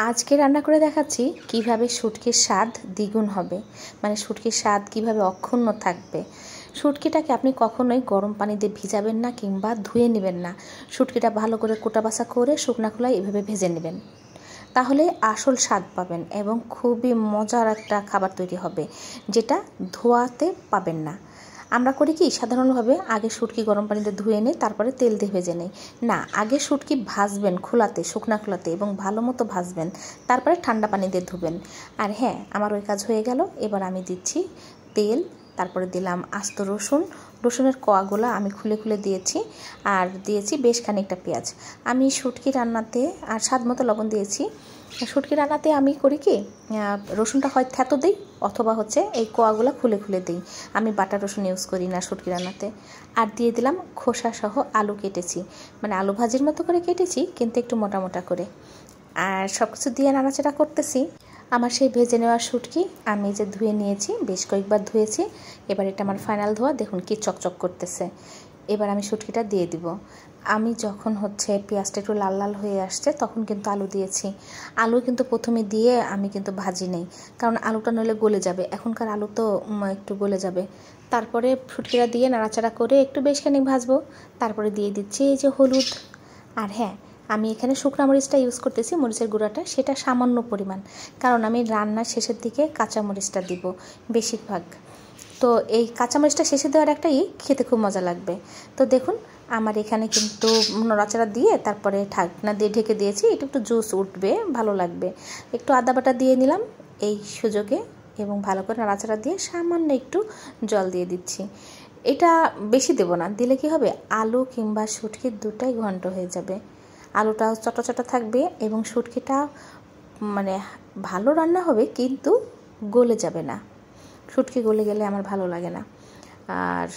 আজকে রান্না করে দেখাচ্ছি কিভাবে শুটকির স্বাদ দ্বিগুণ হবে, মানে শুটকির স্বাদ কিভাবে অক্ষুণ্ণ থাকবে। শুটকিটাকে আপনি কখনোই গরম পানি দিয়ে ভিজাবেন না কিংবা ধুয়ে নেবেন না। শুটকিটা ভালো করে কোটাবাছা করে শুকনা খোলায় এভাবে ভেজে নেবেন, তাহলে আসল স্বাদ পাবেন এবং খুবই মজার একটা খাবার তৈরি হবে, যেটা ধোয়াতে পাবেন না। আমরা করি কি সাধারণভাবে আগে শুটকি গরম পানিতে ধুয়ে নিই, তারপরে তেল দিয়ে ভেজে নিই। না, আগে শুটকি ভাজবেন খোলাতে, শুকনা খোলাতে, এবং ভালো মতো ভাজবেন, তারপরে ঠান্ডা পানি দিয়ে ধুবেন। আর হ্যাঁ, আমার ওই কাজ হয়ে গেল। এবার আমি দিচ্ছি তেল, তারপরে দিলাম আস্ত রসুন। রসুনের কোয়াগুলো আমি খুলে খুলে দিয়েছি, আর দিয়েছি বেশ খানিকটা পেঁয়াজ। আমি শুটকি রান্নাতে আর স্বাদ মতো লবণ দিয়েছি। শুটকি রান্নাতে আমি করি কি, রসুনটা হয় থেতো দিই, অথবা এই কোয়াগুলো খুলে খুলে দিই। আমি বাটা রসুন ইউজ করি না শুটকি রান্নাতে। আর দিয়ে দিলাম খোসা সহ আলু কেটেছি, মানে আলু ভাজির মতো করে কেটেছি, কিন্তু একটু মোটা মোটা করে। আর সব কিছু দিয়ে নাড়াচাড়া করতেছি। আমার সেই ভেজে নেওয়া শুটকি আমি যে ধুয়ে নিয়েছি, বেশ কয়েকবার ধুয়েছি। এবার এটা আমার ফাইনাল ধোয়া, দেখুন কি চকচক করতেছে। এবার আমি শুটকিটা দিয়ে দিব। আমি যখন পেঁয়াজটা একটু লাল লাল হয়ে আসছে, তখন কিন্তু আলু দিয়েছি। আলু কিন্তু প্রথমে দিয়ে আমি কিন্তু ভাজি নেই, কারণ আলুটা নইলে গলে যাবে। এখনকার আলু তো একটু গলে যাবে। তারপরে শুটকিটা দিয়ে নাড়াচাড়া করে একটু বেশ খানিক ভাজবো। তারপরে দিয়ে দিচ্ছি এই যে হলুদ। আর হ্যাঁ, আমি এখানে শুকনা মরিচটা ইউজ করতেছি, মরিচের গুঁড়াটা, সেটা সামান্য পরিমাণ, কারণ আমি রান্নার শেষের দিকে কাঁচা মরিচটা দিব বেশিরভাগ। তো এই কাঁচামরিচটা শেষে দেওয়ার একটাই খেতে খুব মজা লাগবে। তো দেখুন, আমার এখানে কিন্তু নড়াচড়া দিয়ে তারপরে ঢাকনা দিয়ে ঢেকে দিয়েছি। এটা একটু জুস উঠবে, ভালো লাগবে। একটু আদা বাটা দিয়ে নিলাম এই সুযোগে, এবং ভালো করে নাড়াচাড়া দিয়ে সামান্য একটু জল দিয়ে দিচ্ছি। এটা বেশি দেব না, দিলে কি হবে, আলু কিংবা শুটকির দুটাই ঘন্ট হয়ে যাবে। আলুটাও চটা চটা থাকবে এবং শুটকিটা মানে ভালো রান্না হবে, কিন্তু গলে যাবে না। শুটকি গলে গেলে আমার ভালো লাগে না। আর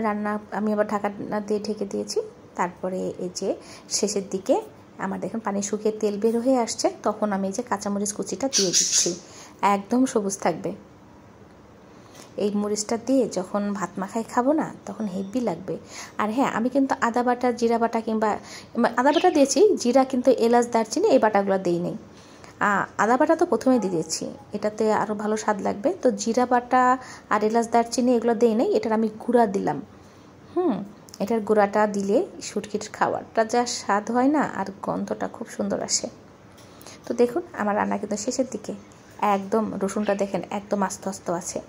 রান্না আমি আবার ঢাকনা দিয়ে ঢেকে দিয়েছি। তারপরে এই যে শেষের দিকে আমার দেখুন পানি শুকিয়ে তেল বের হয়ে আসছে, তখন আমি এই যে কাঁচামরিচ কুচিটা দিয়ে দিচ্ছি। একদম সবুজ থাকবে। এই মরিচটা দিয়ে যখন ভাত মাখায় খাবো না, তখন হেভি লাগবে। আর হ্যাঁ, আমি কিন্তু আদা বাটা, জিরা বাটা, কিংবা আদা বাটা দিয়েছি, জিরা কিন্তু এলাচ দারচিনি এই বাটাগুলো দিই নেই। আদা বাটা তো প্রথমে দিয়ে দিয়েছি, এটাতে আরও ভালো স্বাদ লাগবে। তো জিরা বাটা আর এলাচ দারচিনি এগুলো দিই নেই, এটার আমি গুঁড়া দিলাম। এটার গুঁড়াটা দিলে শুটকির খাবারটা যা স্বাদ হয় না, আর গন্ধটা খুব সুন্দর আসে। তো দেখুন, আমার রান্না কিন্তু শেষের দিকে। একদম রসুনটা দেখেন একদম আস্তে আস্তে আছে।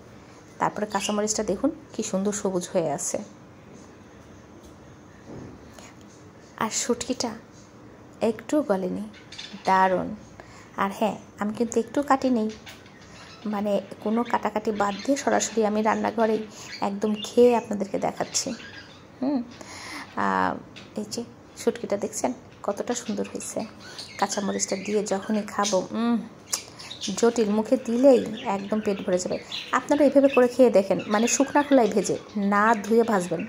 তারপরে কাঁচামরিচটা দেখুন কি সুন্দর সবুজ হয়ে আছে। আর শুটকিটা একটু গলেনি, দারুণ। আর হ্যাঁ, আমি কিন্তু একটু কাটি নেই, মানে কোনো কাটাকাটি বাদ দিয়ে সরাসরি আমি রান্নাঘরেই একদম খেয়ে আপনাদেরকে দেখাচ্ছি। এই যে শুটকিটা দেখছেন কতটা সুন্দর হয়েছে। কাঁচামরিচটা দিয়ে যখনই খাবো, জটিল, মুখে দিলেই একদম পেট ভরে যাবে। আপনারা এইভাবে করে খেয়ে দেখেন, মানে শুকনা খোলায় ভেজে, না ধুয়ে ভাজবেন।